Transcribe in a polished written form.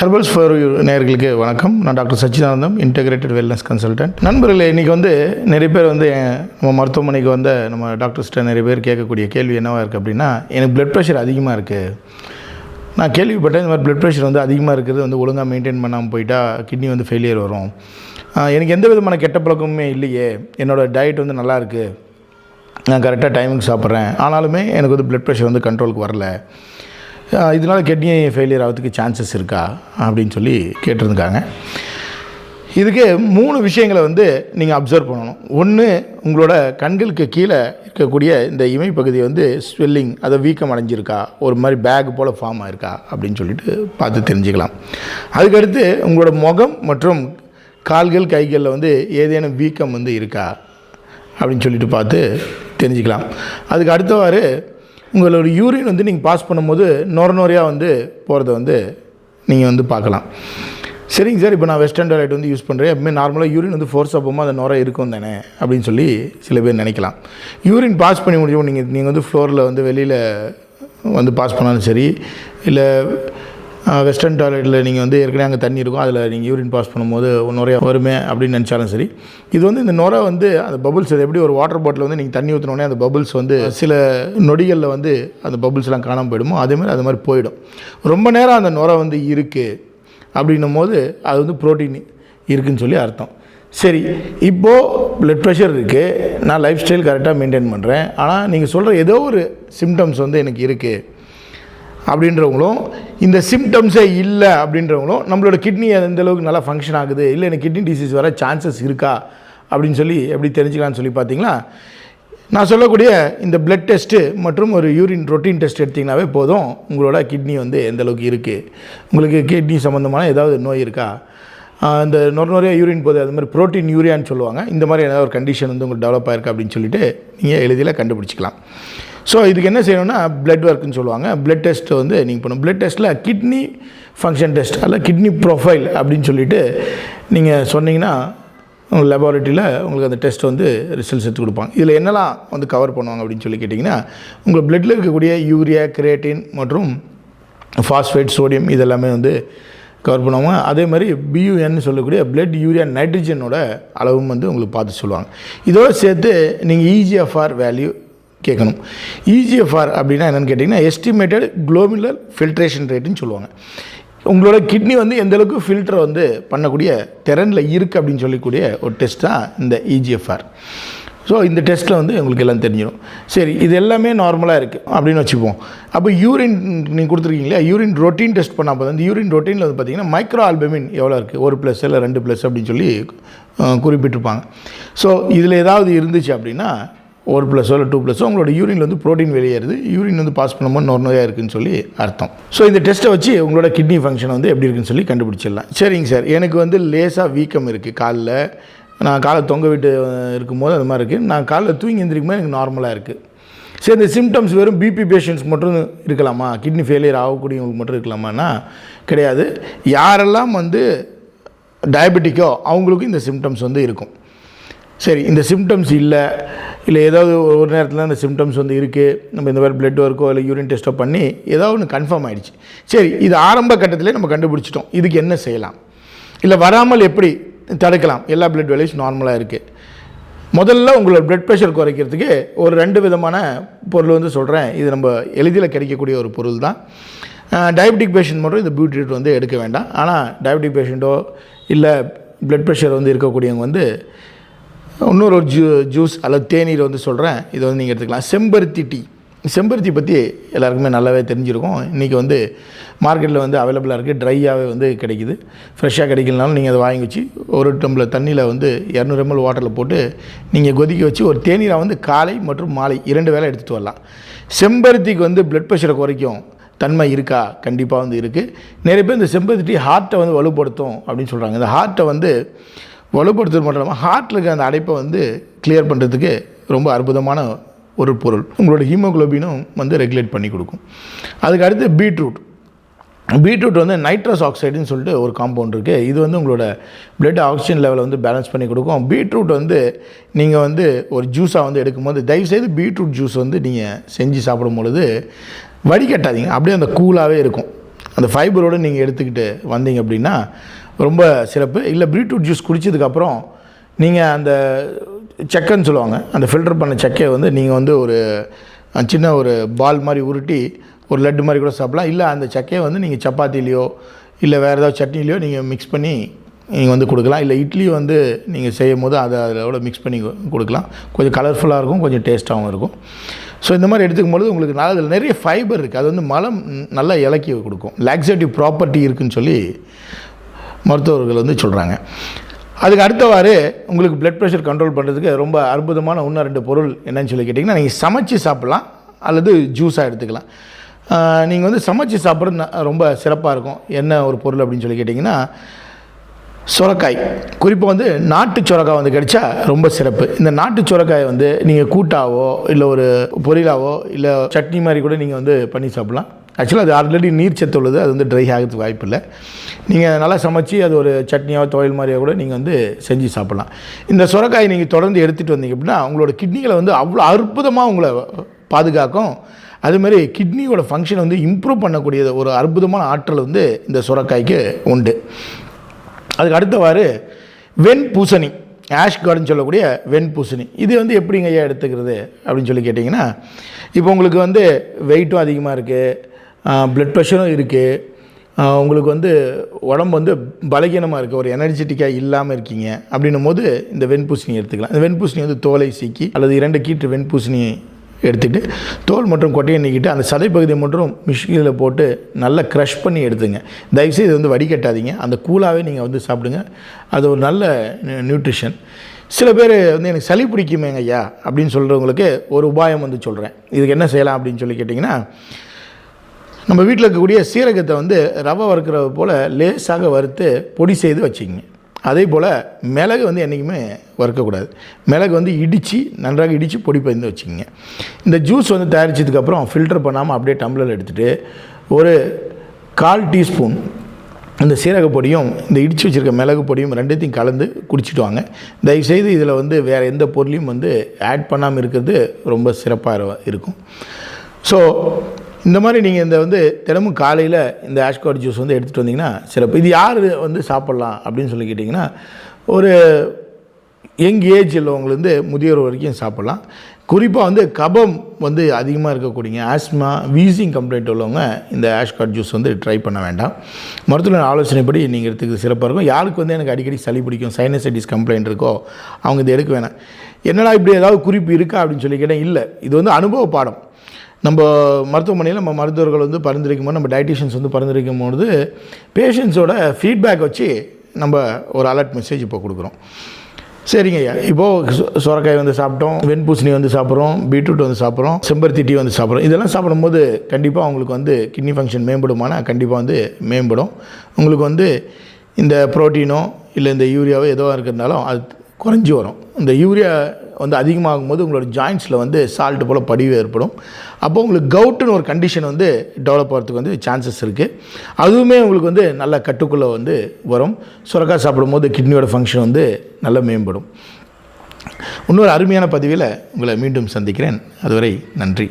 Herbals for you நேயர்களுக்கு வணக்கம். நான் டாக்டர் சச்சிதானந்தம், இன்டெகிரேட்டட் வெல்னஸ் கன்சல்டன்ட். நண்பர்களே, இன்றைக்கி நிறைய பேர் நம்ம மருத்துவமனைக்கு நம்ம டாக்டர்ஸ்கிட்ட நிறைய பேர் கேட்கக்கூடிய கேள்வி என்னவாக இருக்குது அப்படின்னா, எனக்கு பிளட் ப்ரெஷர் அதிகமாக இருக்குது. நான் கேள்விப்பட்டேன், இந்த மாதிரி பிளட் ப்ரெஷர் அதிகமாக இருக்கிறது ஒழுங்காக மெயின்டைன் பண்ணாமல் போயிட்டால் கிட்னி ஃபெயிலியர் வரும். எனக்கு எந்த விதமான கெட்ட பழக்கமுமே இல்லையே, என்னோடய டயட் நல்லா இருக்குது, நான் கரெக்டாக டைமுக்கு சாப்பிட்றேன், ஆனாலுமே எனக்கு பிளட் ப்ரெஷர் கண்ட்ரோலுக்கு வரல, இதனால் கிட்னி ஃபெயிலியர் ஆகிறதுக்கு சான்சஸ் இருக்கா அப்படின்னு சொல்லி கேட்டிருந்துக்காங்க. இதுக்கு 3 விஷயங்களை நீங்கள் அப்சர்வ் பண்ணணும். ஒன்று, உங்களோட கண்களுக்கு கீழே இருக்கக்கூடிய இந்த இமைப்பகுதி ஸ்வெல்லிங், அதை வீக்கம் அடைஞ்சிருக்கா, ஒரு மாதிரி பேக் போல் ஃபார்ம் ஆகிருக்கா அப்படின்னு சொல்லிட்டு பார்த்து தெரிஞ்சுக்கலாம். அதுக்கடுத்து உங்களோட முகம் மற்றும் கால்கள் கைகளில் ஏதேனும் வீக்கம் இருக்கா அப்படின்னு சொல்லிட்டு பார்த்து தெரிஞ்சுக்கலாம். அதுக்கு அடுத்தவாறு உங்களோட யூரின் நீங்கள் பாஸ் பண்ணும்போது நொறையாக போகிறத நீங்கள் பார்க்கலாம். சரிங்க சார், இப்போ நான் வெஸ்டர்ன் டாய்லெட் யூஸ் பண்ணுறேன், எப்பவுமே நார்மலாக யூரின் ஃபோர்ஸாக போகும்போது அந்த நுரை இருக்கும் தானே அப்படின்னு சொல்லி சில பேர் நினைக்கலாம். யூரின் பாஸ் பண்ணி முடியும் நீங்கள் ஃப்ளோரில் வெளியில் பாஸ் பண்ணாலும் சரி, இல்லை வெஸ்டர்ன் டாய்லெட்டில் நீங்கள் ஏற்கனவே அங்கே தண்ணி இருக்கும், அதில் நீங்கள் யூரின் பாஸ் பண்ணும்போது நுரையா வருமே அப்படின்னு நினச்சாலும் சரி, இது இந்த நுரை அந்த பபுள்ஸ், எப்படி ஒரு வாட்டர் பாட்டில் நீங்கள் தண்ணி ஊற்றினோடனே அந்த பபுள்ஸ் சில நொடிகளில் அந்த பபுள்ஸ்லாம் காணாமல் போயிடுமோ, அதேமாதிரி அது மாதிரி போயிடும். ரொம்ப நேரம் அந்த நுரை இருக்குது அப்படின்னும் போது அது ப்ரோட்டீன் இருக்குதுன்னு சொல்லி அர்த்தம். சரி, இப்போது பிளட் ப்ரெஷர் இருக்குது, நான் லைஃப் ஸ்டைல் கரெக்டாக மெயின்டைன் பண்ணுறேன், ஆனால் நீங்கள் சொல்கிற ஏதோ ஒரு சிம்டம்ஸ் எனக்கு இருக்குது அப்படின்றவங்களும், இந்த சிம்டம்ஸே இல்லை அப்படின்றவங்களும், நம்மளோட கிட்னி எந்தளவுக்கு நல்லா ஃபங்க்ஷன் ஆகுது, இல்லை எனக்கு கிட்னி டிசீஸ் வர சான்சஸ் இருக்கா அப்படின்னு சொல்லி எப்படி தெரிஞ்சுக்கலான்னு சொல்லி பார்த்தீங்களா, நான் சொல்லக்கூடிய இந்த பிளட் டெஸ்ட்டு மற்றும் ஒரு யூரின் ரொட்டீன் டெஸ்ட் எடுத்திங்கனாவே போதும், உங்களோட கிட்னி எந்தளவுக்கு இருக்குது, உங்களுக்கு கிட்னி சம்மந்தமான ஏதாவது நோய் இருக்கா, இந்த நுரையாக யூரின் போகுது, அது மாதிரி ப்ரோட்டீன் யூரியான்னு சொல்லுவாங்க, இந்த மாதிரி ஏதாவது ஒரு கண்டிஷன் உங்களுக்கு டெவலப் ஆகிருக்கு அப்படின்னு சொல்லிட்டு நீங்கள் எளிதில் கண்டுபிடிச்சிக்கலாம். ஸோ இதுக்கு என்ன செய்யணும்னா, பிளட் ஒர்க்குன்னு சொல்லுவாங்க. பிளட் டெஸ்ட் நீங்கள் பண்ணணும். பிளட் டெஸ்ட்டில் கிட்னி ஃபங்க்ஷன் டெஸ்ட் அல்ல கிட்னி ப்ரொஃபைல் அப்படின்னு சொல்லிட்டு நீங்கள் சொன்னீங்கன்னா, உங்கள் லெபார்ட்டரியில் உங்களுக்கு அந்த டெஸ்ட் ரிசல்ட்ஸ் எடுத்து கொடுப்பாங்க. இதில் என்னெல்லாம் கவர் பண்ணுவாங்க அப்படின்னு சொல்லி கேட்டிங்கன்னா, உங்கள் பிளட்டில் இருக்கக்கூடிய யூரியா, கிரியேட்டின் மற்றும் ஃபாஸ்ஃபேட், சோடியம் இதெல்லாமே கவர் பண்ணுவாங்க. அதே மாதிரி பியூஎன்னு சொல்லக்கூடிய பிளட் யூரியா நைட்ரஜனோட அளவும் உங்களுக்கு பார்த்து சொல்லுவாங்க. இதோடு சேர்த்து நீங்கள் இஜிஎஃப்ஆர் வேல்யூ கேட்கணும். இஜிஎஃப்ஆர் அப்படின்னா என்னென்னு கேட்டிங்கன்னா, எஸ்டிமேட்டட் குளோபுலர் ஃபில்ட்ரேஷன் ரேட்டுன்னு சொல்லுவாங்க. உங்களோட கிட்னி எந்தளவுக்கு ஃபில்டர் பண்ணக்கூடிய திறனில் இருக்குது அப்படின்னு சொல்லக்கூடிய ஒரு டெஸ்ட் தான் இந்த இஜிஎஃப்ஆர். ஸோ இந்த டெஸ்ட்டில் உங்களுக்கு எல்லாம் தெரிஞ்சிடும். சரி, இது எல்லாமே நார்மலாக இருக்குது அப்படின்னு வச்சுப்போம். அப்போ யூரின் நீங்கள் கொடுத்துருக்கீங்களா, யூரின் ரொட்டீன் டெஸ்ட் பண்ணால் போதும். இந்த யூரின் ரொட்டீனில் பார்த்தீங்கன்னா மைக்ரோ ஆல்பமின் எவ்வளோ இருக்குது, 1+ இல்லை 2+ அப்படின்னு சொல்லி குறிப்பிட்டிருப்பாங்க. ஸோ இதில் ஏதாவது இருந்துச்சு அப்படின்னா 1+ இல்லை 2+, உங்களோட யூரினில் ப்ரோட்டீன் வெளியேறுது, யூரின் பாஸ் பண்ணும்போது நோயாக இருக்குதுன்னு சொல்லி அர்த்தம். ஸோ இந்த டெஸ்ட்டை வச்சு உங்களோட கிட்னி ஃபங்க்ஷன் எப்படி இருக்குன்னு சொல்லி கண்டுபிடிச்சிடலாம். சரிங்க சார், எனக்கு லேசாக வீக்கம் இருக்குது காலில், நான் காலை தொங்க விட்டு இருக்கும்போது அது மாதிரி இருக்குது, நான் காலில் தூங்கி எழுந்திரிக்கும்போது எனக்கு நார்மலாக இருக்குது. சரி, இந்த சிம்டம்ஸ் வெறும் பிபி பேஷண்ட்ஸ் மட்டும் இருக்கலாமா, கிட்னி ஃபெயிலியர் ஆகக்கூடியவங்களுக்கு மட்டும் இருக்கலாமான்னா கிடையாது. யாரெல்லாம் டயபெட்டிக்கோ அவங்களுக்கும் இந்த சிம்டம்ஸ் இருக்கும். சரி, இந்த சிம்டம்ஸ் இல்லை ஏதாவது ஒரு நேரத்தில் அந்த சிம்டம்ஸ் இருக்குது, நம்ம இந்த மாதிரி பிளட் ஒர்க்கோ இல்லை யூரின் டெஸ்ட்டோ பண்ணி ஏதாவது ஒன்று கன்ஃபார்ம் ஆகிடுச்சு. சரி, இது ஆரம்ப கட்டத்திலே நம்ம கண்டுபிடிச்சிட்டோம், இதுக்கு என்ன செய்யலாம், இல்லை வராமல் எப்படி தடுக்கலாம், எல்லா பிளட் வேல்யூஸ் நார்மலாக இருக்குது. முதல்ல உங்களோட பிளட் ப்ரெஷர் குறைக்கிறதுக்கு ஒரு 2 விதமான பொருள் சொல்கிறேன். இது நம்ம எளிதில் கிடைக்கக்கூடிய ஒரு பொருள் தான். டயபெட்டிக் பேஷண்ட் மட்டும் இந்த பீட்ரூட் எடுக்க வேண்டாம். ஆனால் டயபெட்டிக் பேஷண்ட்டோ இல்லை பிளட் ப்ரெஷர் இருக்கக்கூடியவங்க இன்னொரு ஜூஸ் அல்லது தேநீர் சொல்கிறேன், இதை நீங்கள் எடுத்துக்கலாம். செம்பருத்தி டீ. செம்பருத்தி பற்றி எல்லாருக்குமே நல்லாவே தெரிஞ்சிருக்கும். இன்றைக்கி மார்க்கெட்டில் அவைலபிளாக இருக்குது, ட்ரையாகவே கிடைக்குது. ஃப்ரெஷ்ஷாக கிடைக்கலனாலும் நீங்கள் அதை வாங்கி வச்சு ஒரு டம்ளர் தண்ணியில் 200 ml வாட்டரில் போட்டு நீங்கள் கொதிக்க வச்சு ஒரு தேநீரை காலை மற்றும் மாலை 2 வேளை எடுத்துகிட்டு வரலாம். செம்பருத்திக்கு பிளட் ப்ரெஷரை குறைக்கும் தன்மை இருக்கா? கண்டிப்பாக இருக்குது. நிறைய பேர் இந்த செம்பருத்தி டீ ஹார்ட்டை வலுப்படுத்தும் அப்படின்னு சொல்கிறாங்க. இந்த ஹார்ட்டை வலுப்படுத்துறது மட்டும் இல்லாமல் ஹார்ட்டில் இருக்க அந்த அடைப்பை கிளியர் பண்ணுறதுக்கு ரொம்ப அற்புதமான ஒரு பொருள். உங்களோட ஹீமோகுளோபினும் ரெகுலேட் பண்ணி கொடுக்கும். அதுக்கு அடுத்து பீட்ரூட் நைட்ரஸ் ஆக்சைடுன்னு சொல்லிட்டு ஒரு காம்பவுண்ட் இருக்குது. இது உங்களோட பிளட் ஆக்சிஜன் லெவலை பேலன்ஸ் பண்ணி கொடுக்கும். பீட்ரூட் நீங்கள் ஒரு ஜூஸாக எடுக்கும்போது தயவுசெய்து பீட்ரூட் ஜூஸ் நீங்கள் செஞ்சு சாப்பிடும் பொழுது வடிகட்டாதீங்க, அப்படியே அந்த கூலாகவே இருக்கும். அந்த ஃபைபரோடு நீங்கள் எடுத்துக்கிட்டு வந்தீங்க அப்படின்னா ரொம்ப சிறப்பு. இல்லை பீட்ரூட் ஜூஸ் குடித்ததுக்கப்புறம் நீங்கள் அந்த செக்கைன்னு சொல்லுவாங்க, அந்த ஃபில்டர் பண்ண செக்கையை வந்து நீங்கள் வந்து ஒரு சின்ன ஒரு பால் மாதிரி உருட்டி ஒரு லட்டு மாதிரி கூட சாப்பிட்லாம். இல்லை அந்த சக்கையை வந்து நீங்கள் சப்பாத்திலையோ இல்லை வேறு ஏதாவது சட்னிலையோ நீங்கள் மிக்ஸ் பண்ணி நீங்கள் வந்து கொடுக்கலாம். இல்லை இட்லி வந்து நீங்கள் செய்யும் போது அதை அதோட மிக்ஸ் பண்ணி கொடுக்கலாம். கொஞ்சம் கலர்ஃபுல்லாக இருக்கும், கொஞ்சம் டேஸ்ட்டாகவும் இருக்கும். ஸோ இந்த மாதிரி எடுத்துக்கும் பொழுது உங்களுக்கு அதில் நிறைய ஃபைபர் இருக்குது. அது வந்து மலம் நல்லா இலக்கி கொடுக்கும். லாக்ஸேட்டிவ் ப்ராப்பர்ட்டி இருக்குதுன்னு சொல்லி மருத்துவர்கள் வந்து சொல்கிறாங்க. அதுக்கு அடுத்தவாறு உங்களுக்கு பிளட் ப்ரெஷர் கண்ட்ரோல் பண்ணுறதுக்கு ரொம்ப அற்புதமான இன்னும் 2 பொருள் என்னன்னு சொல்லி கேட்டிங்கன்னா, நீங்கள் சமைச்சு சாப்பிட்லாம் அல்லது ஜூஸாக எடுத்துக்கலாம். நீங்கள் வந்து சமைச்சு சாப்பிட்றது ரொம்ப சிறப்பாக இருக்கும். என்ன ஒரு பொருள் அப்படின்னு சொல்லி கேட்டிங்கன்னா, சுரக்காய். குறிப்பாக வந்து நாட்டு சுரக்காய் வந்து கிடைச்சா ரொம்ப சிறப்பு. இந்த நாட்டு சுரக்காயை வந்து நீங்கள் கூட்டாவோ இல்லை ஒரு பொரியலாவோ இல்லை சட்னி மாதிரி கூட நீங்கள் வந்து பண்ணி சாப்பிட்லாம். ஆக்சுவலாக அது ஆல்ரெடி நீர் சத்து உள்ளது, அது வந்து ட்ரை ஆகிறதுக்கு வாய்ப்பு இல்லை. நீங்கள் நல்லா சமைச்சு அது ஒரு சட்னியாவோ துவையல் மாதிரியோ கூட நீங்கள் வந்து செஞ்சு சாப்பிட்லாம். இந்த சுரக்காயை நீங்கள் தொடர்ந்து எடுத்துகிட்டு வந்தீங்க அப்படின்னா உங்களோட கிட்னிகளை வந்து அவ்வளோ அற்புதமாக உங்களை பாதுகாக்கும். அதுமாதிரி கிட்னியோட ஃபங்க்ஷன் வந்து இம்ப்ரூவ் பண்ணக்கூடிய ஒரு அற்புதமான ஆற்றல் வந்து இந்த சுரக்காய்க்கு உண்டு. அதுக்கு அடுத்தவாறு வெண்பூசணி, ஆஷ் கார்டுன்னு சொல்லக்கூடிய வெண்பூசணி, இது வந்து எப்படிங்க ஐயா எடுத்துக்கிறது அப்படின்னு சொல்லி கேட்டிங்கன்னா, இப்போ உங்களுக்கு வந்து வெயிட்டும் அதிகமாக இருக்குது, ப்ளட் ப்ரெஷரும் இருக்குது, உங்களுக்கு வந்து உடம்பு வந்து பலகீனமாக இருக்குது, ஒரு எனர்ஜெட்டிக்காக இல்லாமல் இருக்கீங்க அப்படின்னும் போது இந்த வெண்பூசணி எடுத்துக்கலாம். இந்த வெண்பூசணி வந்து தோலை சீக்கி அல்லது 2 கீற்று வெண்பூசணி எடுத்துகிட்டு தோல் மற்றும் கொட்டையை நீக்கிட்டு அந்த சதைப்பகுதியை மட்டும் மிஷினில் போட்டு நல்லா க்ரஷ் பண்ணி எடுத்துங்க. தயவுசெய்து இது வந்து வடிகட்டாதீங்க, அந்த கூலாகவே நீங்கள் வந்து சாப்பிடுங்க. அது ஒரு நல்ல நியூட்ரிஷன். சில பேர் வந்து எனக்கு சளி பிடிக்குமேங்க ஐயா அப்படின்னு சொல்கிறவங்களுக்கு ஒரு உபாயம் வந்து சொல்கிறேன். இதுக்கு என்ன செய்யலாம் அப்படின்னு சொல்லி கேட்டிங்கன்னா, நம்ம வீட்டில் இருக்கக்கூடிய சீரகத்தை வந்து ரவை வறுக்கிறது போல் லேசாக வறுத்து பொடி செய்து வச்சுக்கிங்க. அதே போல் மிளகு வந்து என்றைக்குமே வறுக்கக்கூடாது. மிளகு வந்து நன்றாக இடித்து பொடி பண்ணி வச்சுக்கிங்க. இந்த ஜூஸ் வந்து தயாரித்ததுக்கப்புறம் ஃபில்டர் பண்ணாமல் அப்படியே டம்ளரில் எடுத்துகிட்டு ஒரு 1/4 டீஸ்பூன் இந்த சீரக பொடியும் இந்த இடித்து வச்சுருக்க மிளகு பொடியும் 2த்தையும் கலந்து குடிச்சிட்டு வாங்க. தயவுசெய்து இதில் வந்து வேறு எந்த பொருளையும் வந்து ஆட் பண்ணாமல் இருக்கிறது ரொம்ப சிறப்பாக இருக்கும். ஸோ இந்த மாதிரி நீங்கள் இந்த வந்து தினமும் காலையில் இந்த ஆஷ்கார்ட் ஜூஸ் வந்து எடுத்துகிட்டு வந்தீங்கன்னா சிறப்பு. இது யார் வந்து சாப்பிட்லாம் அப்படின்னு சொல்லி கேட்டிங்கன்னா, ஒரு யங் ஏஜ் உள்ளவங்கலேருந்து முதியோர் வரைக்கும் சாப்பிட்லாம். குறிப்பாக வந்து கபம் வந்து அதிகமாக இருக்கக்கூடிய ஆஸ்மா, வீசிங் கம்ப்ளைண்ட் உள்ளவங்க இந்த ஆஷ்கார்ட் ஜூஸ் வந்து ட்ரை பண்ண வேண்டாம். மருத்துவ ஆலோசனைப்படி நீங்கள் எடுத்துக்கிறது சிறப்பாக இருக்கும். யாருக்கு வந்து எனக்கு அடிக்கடி சளி பிடிக்கும், சைனசைட்டிஸ் கம்ப்ளைண்ட் இருக்கோ அவங்க இதை எடுக்க வேணாம். என்னடா இப்படி ஏதாவது குறிப்பு இருக்கா அப்படின்னு சொல்லி கேட்டால் இல்லை, இது வந்து அனுபவ பாடம். நம்ம மருத்துவமனையில் நம்ம மருத்துவர்கள் வந்து பரிந்துரைக்கும் போது, நம்ம டயட்டிஷியன்ஸ் வந்து பரிந்துரைக்கும் போது பேஷண்ட்ஸோட ஃபீட்பேக் வச்சு நம்ம ஒரு அலர்ட் மெசேஜ் இப்போ கொடுக்குறோம். சரிங்க ஐயா, இப்போது சுரக்காய் வந்து சாப்பிட்டோம், வெண்பூசணி வந்து சாப்பிட்றோம், பீட்ரூட் வந்து சாப்பிட்றோம், செம்பருத்தி டீ வந்து சாப்பிட்றோம். இதெல்லாம் சாப்பிடும்போது கண்டிப்பாக அவங்களுக்கு வந்து கிட்னி ஃபங்க்ஷன் மேம்படுமானா கண்டிப்பாக வந்து மேம்படும். உங்களுக்கு வந்து இந்த ப்ரோட்டீனோ இல்லை இந்த யூரியாவோ ஏதோ இருக்கிறதுனாலும் அது குறைஞ்சி வரும். இந்த யூரியா வந்து அதிகமாகும் போது உங்களோட ஜாயின்ட்ஸில் வந்து சால்ட்டு போல் படிவு ஏற்படும். அப்போ உங்களுக்கு கவுட்டுன்னு ஒரு கண்டிஷன் வந்து டெவலப் ஆகிறதுக்கு வந்து சான்சஸ் இருக்குது. அதுவுமே உங்களுக்கு வந்து நல்ல கட்டுக்குள்ளே வந்து வரும். சுரக்காய் சாப்பிடும்போது கிட்னியோட ஃபங்க்ஷன் வந்து நல்லா மேம்படும். இன்னொரு அருமையான பதிவில் உங்களை மீண்டும் சந்திக்கிறேன். அதுவரை நன்றி.